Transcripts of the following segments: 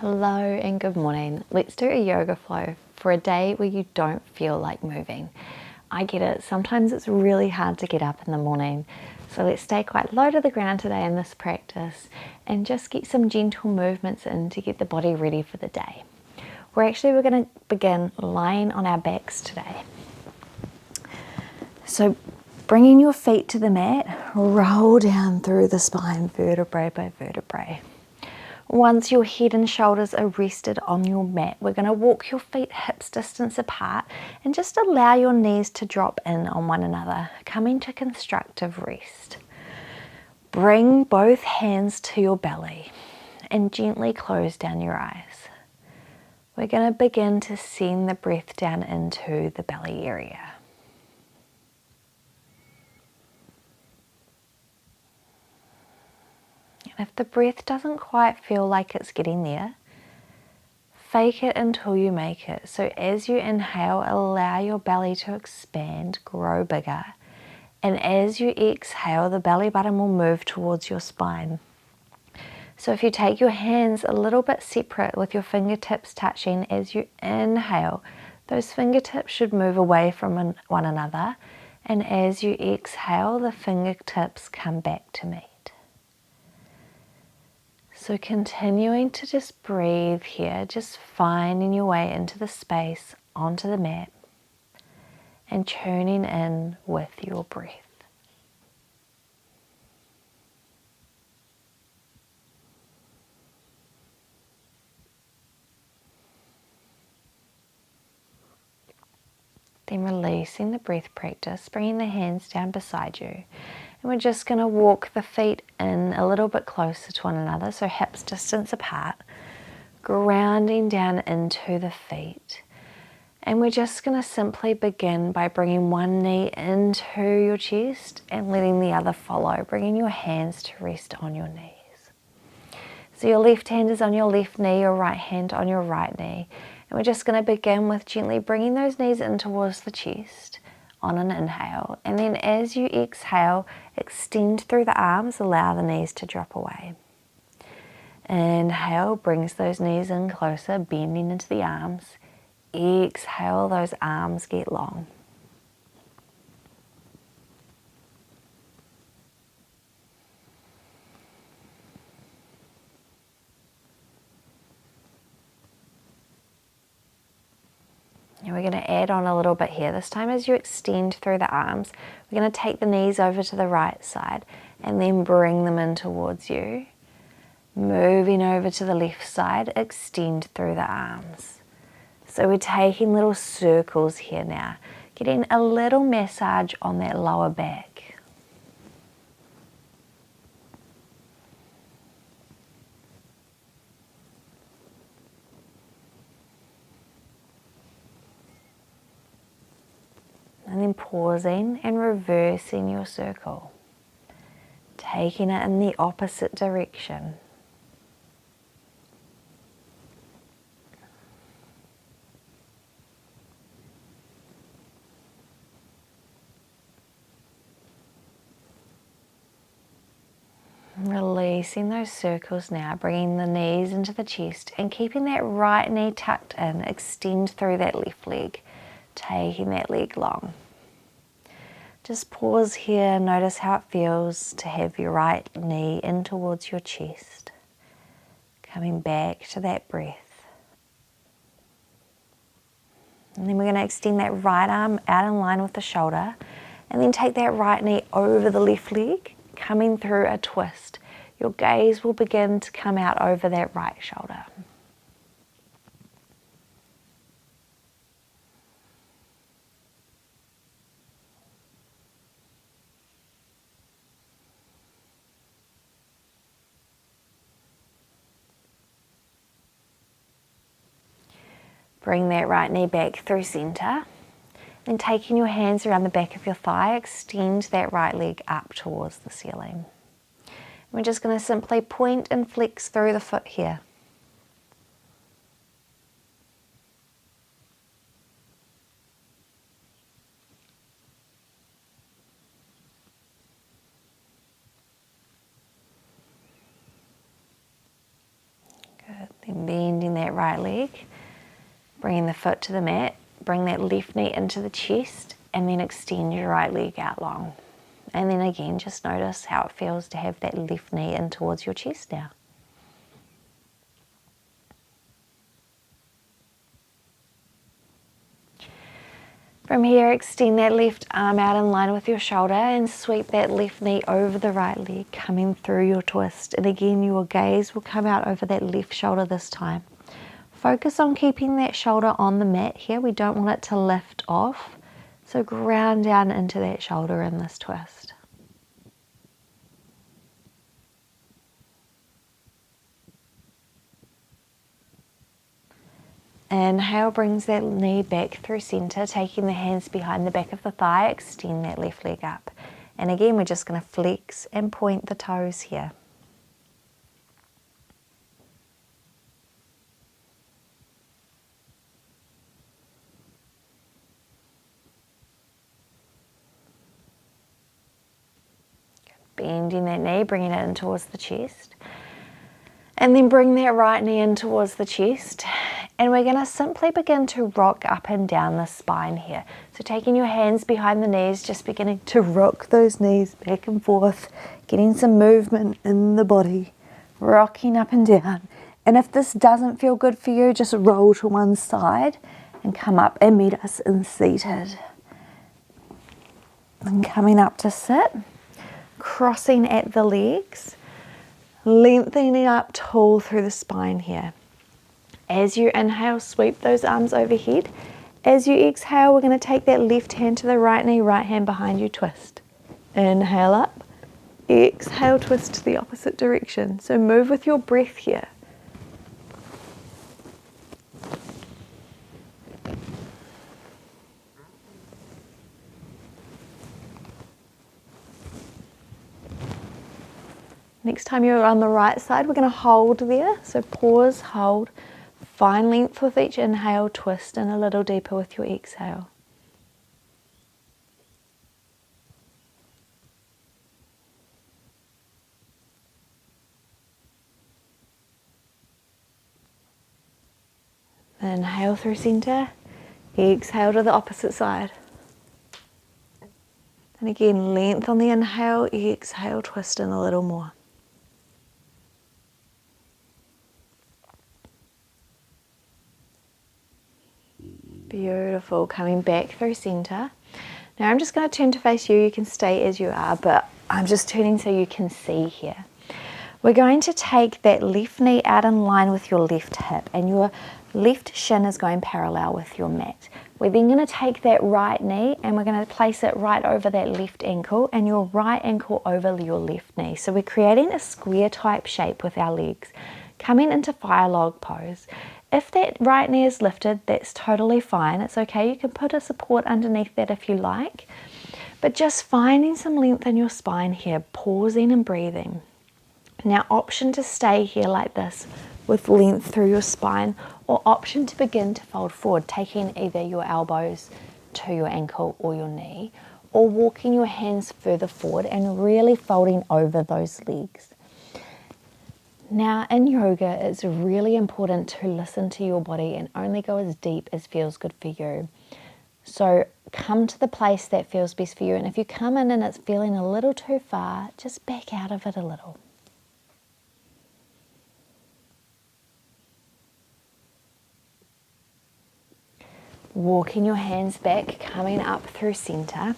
Hello and good morning. Let's do a yoga flow for a day where you don't feel like moving. I get it, sometimes it's really hard to get up in the morning. So let's stay quite low to the ground today in this practice and just get some gentle movements in to get the body ready for the day. We're going to begin lying on our backs today. So bringing your feet to the mat, roll down through the spine vertebrae by vertebrae. Once your head and shoulders are rested on your mat, we're going to walk your feet hips distance apart and just allow your knees to drop in on one another, coming to constructive rest. Bring both hands to your belly and gently close down your eyes. We're going to begin to send the breath down into the belly area. If the breath doesn't quite feel like it's getting there, fake it until you make it. So as you inhale, allow your belly to expand, grow bigger. And as you exhale, the belly button will move towards your spine. So if you take your hands a little bit separate with your fingertips touching as you inhale, those fingertips should move away from one another. And as you exhale, the fingertips come back to meet. So continuing to just breathe here, just finding your way into the space, onto the mat, and tuning in with your breath. Then releasing the breath practice, bringing the hands down beside you. And we're just going to walk the feet in a little bit closer to one another, so hips distance apart, grounding down into the feet. And we're just going to simply begin by bringing one knee into your chest and letting the other follow, bringing your hands to rest on your knees. So your left hand is on your left knee, your right hand on your right knee. And we're just going to begin with gently bringing those knees in towards the chest on an inhale. And then as you exhale, extend through the arms, allow the knees to drop away. Inhale, brings those knees in closer, bending into the arms. Exhale, those arms get long. And we're going to add on a little bit here. This time as you extend through the arms, we're going to take the knees over to the right side and then bring them in towards you. Moving over to the left side, extend through the arms. So we're taking little circles here now, getting a little massage on that lower back. And then pausing and reversing your circle, taking it in the opposite direction. Releasing those circles now, bringing the knees into the chest and keeping that right knee tucked in. Extend through that left leg, taking that leg long. Just pause here, notice how it feels to have your right knee in towards your chest. Coming back to that breath. And then we're going to extend that right arm out in line with the shoulder and then take that right knee over the left leg, coming through a twist. Your gaze will begin to come out over that right shoulder. Bring that right knee back through center. Then taking your hands around the back of your thigh, extend that right leg up towards the ceiling. We're just going to simply point and flex through the foot here. Good. then bending that right leg, bringing the foot to the mat, bring that left knee into the chest, and then extend your right leg out long. And then again, just notice how it feels to have that left knee in towards your chest now. From here, extend that left arm out in line with your shoulder and sweep that left knee over the right leg, coming through your twist. And again, your gaze will come out over that left shoulder this time. Focus on keeping that shoulder on the mat here. We don't want it to lift off. So ground down into that shoulder in this twist. Inhale brings that knee back through center, taking the hands behind the back of the thigh, extend that left leg up. And again, we're just going to flex and point the toes here. Bending that knee, bringing it in towards the chest. And then bring that right knee in towards the chest. And we're going to simply begin to rock up and down the spine here. So taking your hands behind the knees, just beginning to rock those knees back and forth, getting some movement in the body, rocking up and down. And if this doesn't feel good for you, just roll to one side and come up and meet us in seated. And coming up to sit, crossing at the legs, lengthening up tall through the spine here. As you inhale, sweep those arms overhead. As you exhale, we're going to take that left hand to the right knee, right hand behind you, twist. Inhale up, exhale, twist to the opposite direction. So move with your breath here. Next time you're on the right side, we're going to hold there. So pause, hold. Find length with each inhale, twist in a little deeper with your exhale. Inhale through center, exhale to the opposite side. And again, length on the inhale, exhale, twist in a little more. Beautiful, coming back through center. Now I'm just going to turn to face you. You can stay as you are, but I'm just turning so you can see here. We're going to take that left knee out in line with your left hip, and your left shin is going parallel with your mat. We're then going to take that right knee and we're going to place it right over that left ankle, and your right ankle over your left knee. So we're creating a square type shape with our legs, coming into fire log pose. If that right knee is lifted, that's totally fine. It's okay. You can put a support underneath that if you like. But just finding some length in your spine here, pausing and breathing. Now, option to stay here like this with length through your spine, or option to begin to fold forward, taking either your elbows to your ankle or your knee, or walking your hands further forward and really folding over those legs. Now, in yoga, it's really important to listen to your body and only go as deep as feels good for you. So come to the place that feels best for you. And if you come in and it's feeling a little too far, just back out of it a little. Walking your hands back, coming up through center.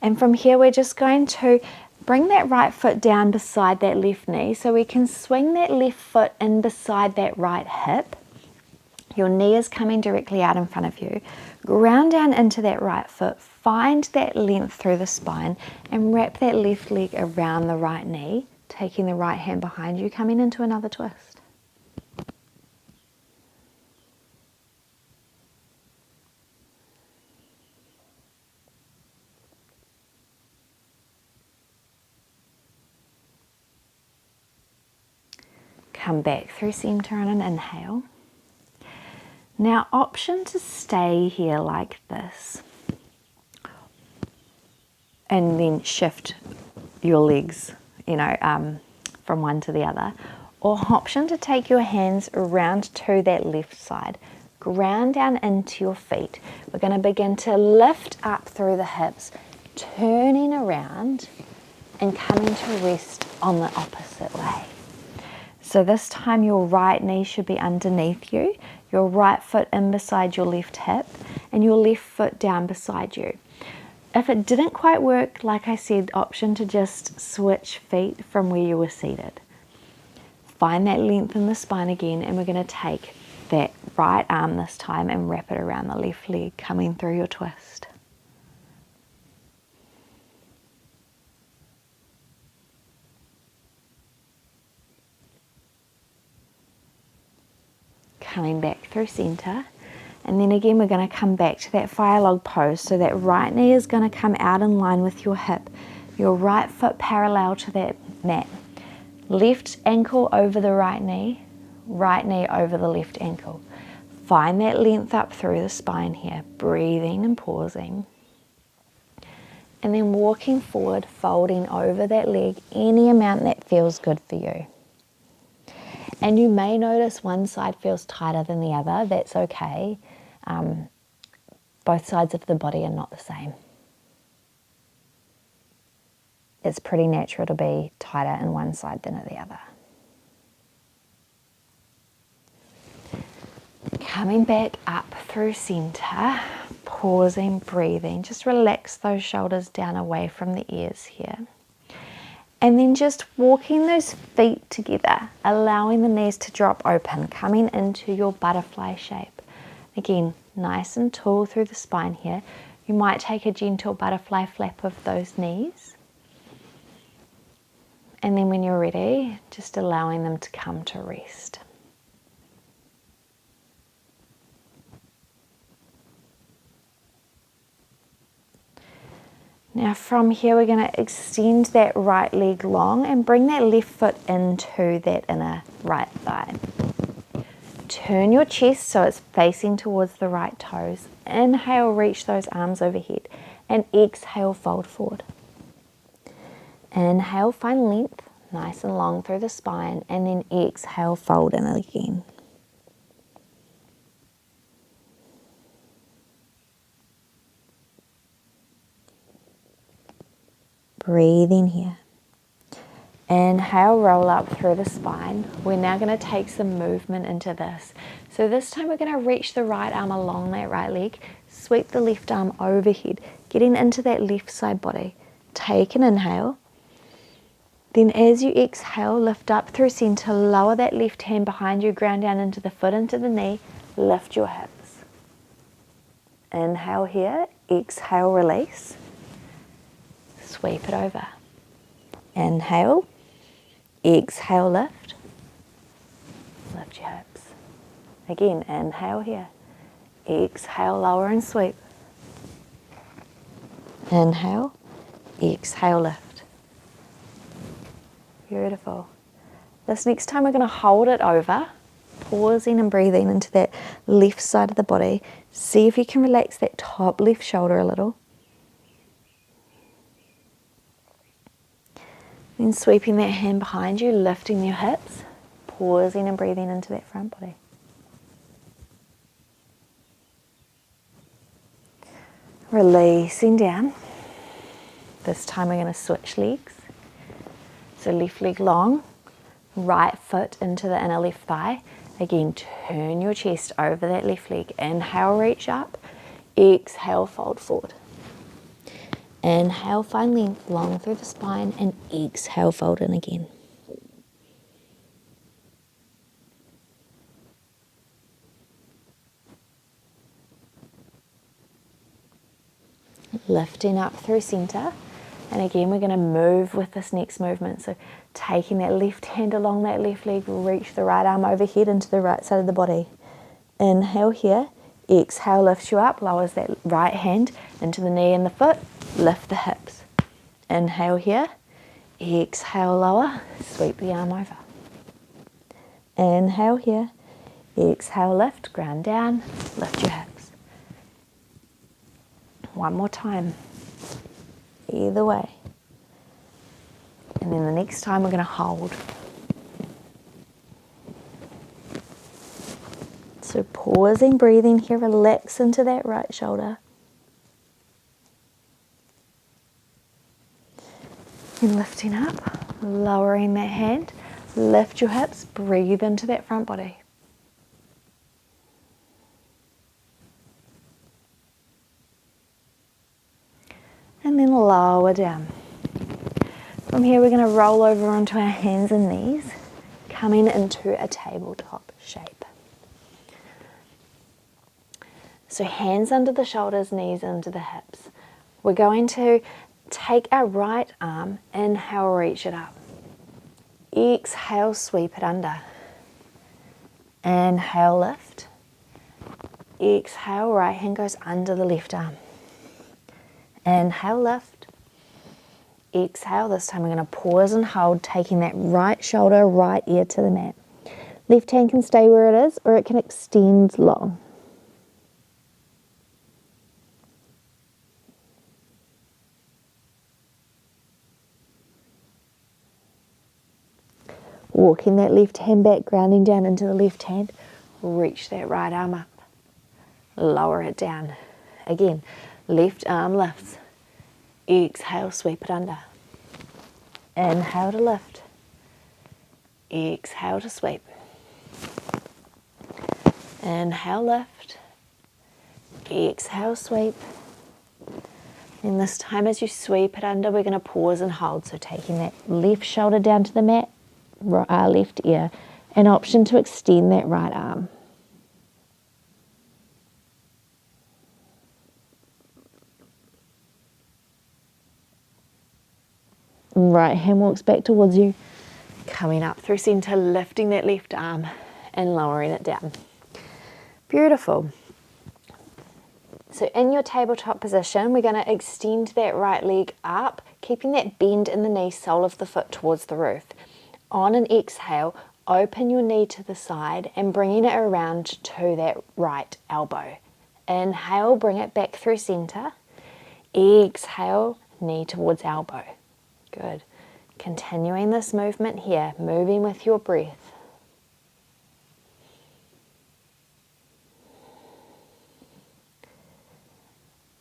And from here, we're just going to bring that right foot down beside that left knee so we can swing that left foot in beside that right hip. Your knee is coming directly out in front of you. Ground down into that right foot, find that length through the spine and wrap that left leg around the right knee, taking the right hand behind you, coming into another twist. Come back through center on an inhale. Now, option to stay here like this and then shift your legs, from one to the other. Or option to take your hands around to that left side. Ground down into your feet. We're going to begin to lift up through the hips, turning around and coming to rest on the opposite way. So this time your right knee should be underneath you, your right foot in beside your left hip, and your left foot down beside you. If it didn't quite work, like I said, option to just switch feet from where you were seated. Find that length in the spine again, and we're going to take that right arm this time and wrap it around the left leg, coming through your twist. Coming back through center, and then again we're going to come back to that fire log pose. So that right knee is going to come out in line with your hip, your right foot parallel to that mat. Left ankle over the right knee over the left ankle. Find that length up through the spine here, breathing and pausing. And then walking forward, folding over that leg any amount that feels good for you. And you may notice one side feels tighter than the other. That's okay. Both sides of the body are not the same. It's pretty natural to be tighter in one side than at the other. Coming back up through center, pausing, breathing. Just relax those shoulders down away from the ears here. And then just walking those feet together, allowing the knees to drop open, coming into your butterfly shape. Again, nice and tall through the spine here. You might take a gentle butterfly flap of those knees. And then when you're ready, just allowing them to come to rest. Now from here we're going to extend that right leg long and bring that left foot into that inner right thigh. Turn your chest so it's facing towards the right toes. Inhale, reach those arms overhead, and exhale, fold forward. Inhale, find length, nice and long through the spine, and then exhale, fold in again. Breathing here. Inhale, roll up through the spine. We're now going to take some movement into this. So this time we're going to reach the right arm along that right leg, sweep the left arm overhead, getting into that left side body. Take an inhale. Then as you exhale, lift up through center, lower that left hand behind you, ground down into the foot, into the knee, lift your hips. Inhale here, exhale, release. Sweep it over. Inhale, exhale, lift. Lift your hips. Again, inhale here. Exhale, lower and sweep. Inhale, exhale, lift. Beautiful. This next time we're going to hold it over, pausing and breathing into that left side of the body. See if you can relax that top left shoulder a little. Then sweeping that hand behind you, lifting your hips, pausing and breathing into that front body. Releasing down. This time we're going to switch legs. So left leg long, right foot into the inner left thigh. Again, turn your chest over that left leg. Inhale, reach up. Exhale, fold forward. Inhale, find length long through the spine, and exhale, fold in again. Lifting up through center. And again, we're going to move with this next movement. So taking that left hand along that left leg, reach the right arm overhead into the right side of the body. Inhale here. Exhale, lifts you up, lowers that right hand into the knee and the foot. Lift the hips. Inhale here. Exhale, lower. Sweep the arm over. Inhale here. Exhale, lift. Ground down. Lift your hips. One more time. Either way. And then the next time we're going to hold. So pausing, breathing here, relax into that right shoulder. And lifting up, lowering that hand, lift your hips, breathe into that front body. And then lower down. From here we're going to roll over onto our hands and knees, coming into a tabletop shape. So hands under the shoulders, knees under the hips. We're going to take our right arm, inhale, reach it up. Exhale, sweep it under. Inhale, lift. Exhale, right hand goes under the left arm. Inhale, lift. Exhale, this time we're going to pause and hold, taking that right shoulder, right ear to the mat. Left hand can stay where it is, or it can extend long. Walking that left hand back, grounding down into the left hand. Reach that right arm up. Lower it down. Again, left arm lifts. Exhale, sweep it under. Inhale to lift. Exhale to sweep. Inhale, lift. Exhale, sweep. And this time as you sweep it under, we're going to pause and hold. So taking that left shoulder down to the mat, left ear, an option to extend that right arm. Right hand walks back towards you, coming up through center, lifting that left arm and lowering it down. Beautiful. So in your tabletop position, we're going to extend that right leg up, keeping that bend in the knee, sole of the foot towards the roof. On an exhale, open your knee to the side and bringing it around to that right elbow. Inhale, bring it back through center. Exhale, knee towards elbow. Good. Continuing this movement here, moving with your breath.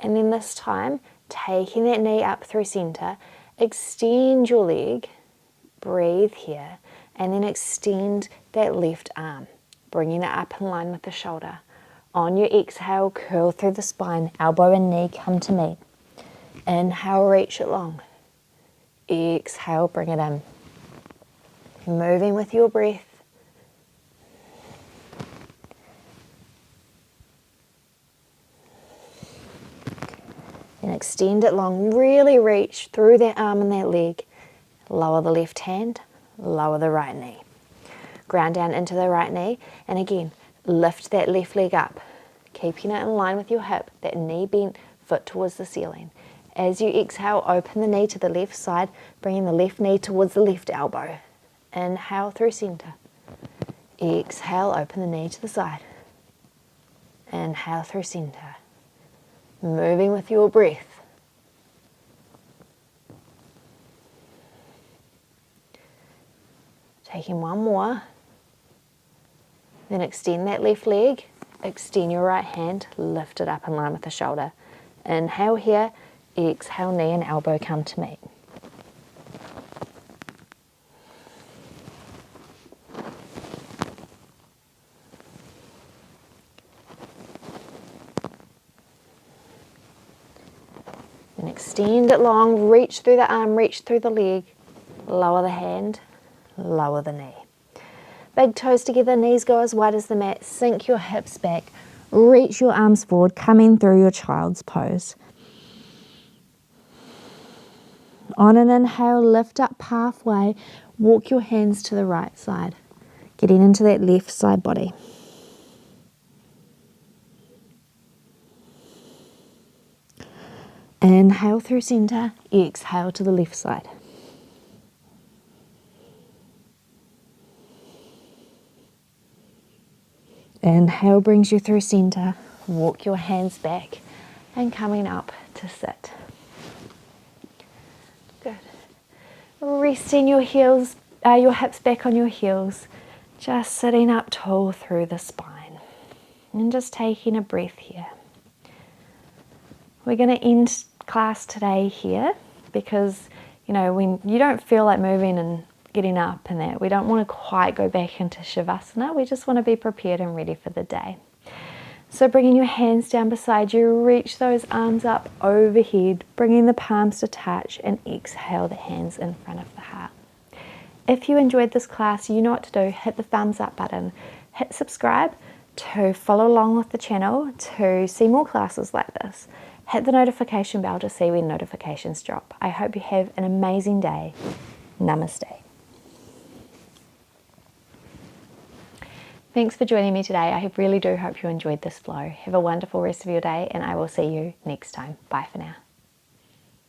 And then this time, taking that knee up through center, extend your leg, breathe here, and then extend that left arm, bringing it up in line with the shoulder. On your exhale, curl through the spine, elbow and knee come to meet. Inhale, reach it long. Exhale, bring it in. Moving with your breath. And extend it long. Really reach through that arm and that leg. Lower the left hand, lower the right knee. Ground down into the right knee. And again, lift that left leg up. Keeping it in line with your hip, that knee bent, foot towards the ceiling. As you exhale, open the knee to the left side, bringing the left knee towards the left elbow. Inhale through center. Exhale, open the knee to the side. Inhale through center. Moving with your breath. Taking one more. Then extend that left leg. Extend your right hand. Lift it up in line with the shoulder. Inhale here. Exhale, knee and elbow come to meet. Then extend it long, reach through the arm, reach through the leg, lower the hand, lower the knee. Big toes together, knees go as wide as the mat, sink your hips back, reach your arms forward, coming through your child's pose. On an inhale, lift up halfway, walk your hands to the right side, getting into that left side body. Inhale through center, exhale to the left side. Inhale brings you through center, walk your hands back and coming up to sit. Good. Resting your heels, your hips back on your heels, just sitting up tall through the spine. And just taking a breath here. We're going to end class today here because, when you don't feel like moving and getting up and that, we don't want to quite go back into Shavasana. We just want to be prepared and ready for the day. So bringing your hands down beside you, reach those arms up overhead, bringing the palms to touch, and exhale the hands in front of the heart. If you enjoyed this class, you know what to do. Hit the thumbs up button, hit subscribe to follow along with the channel to see more classes like this. Hit the notification bell to see when notifications drop. I hope you have an amazing day. Namaste. Thanks for joining me today. I really do hope you enjoyed this flow. Have a wonderful rest of your day, and I will see you next time. Bye for now.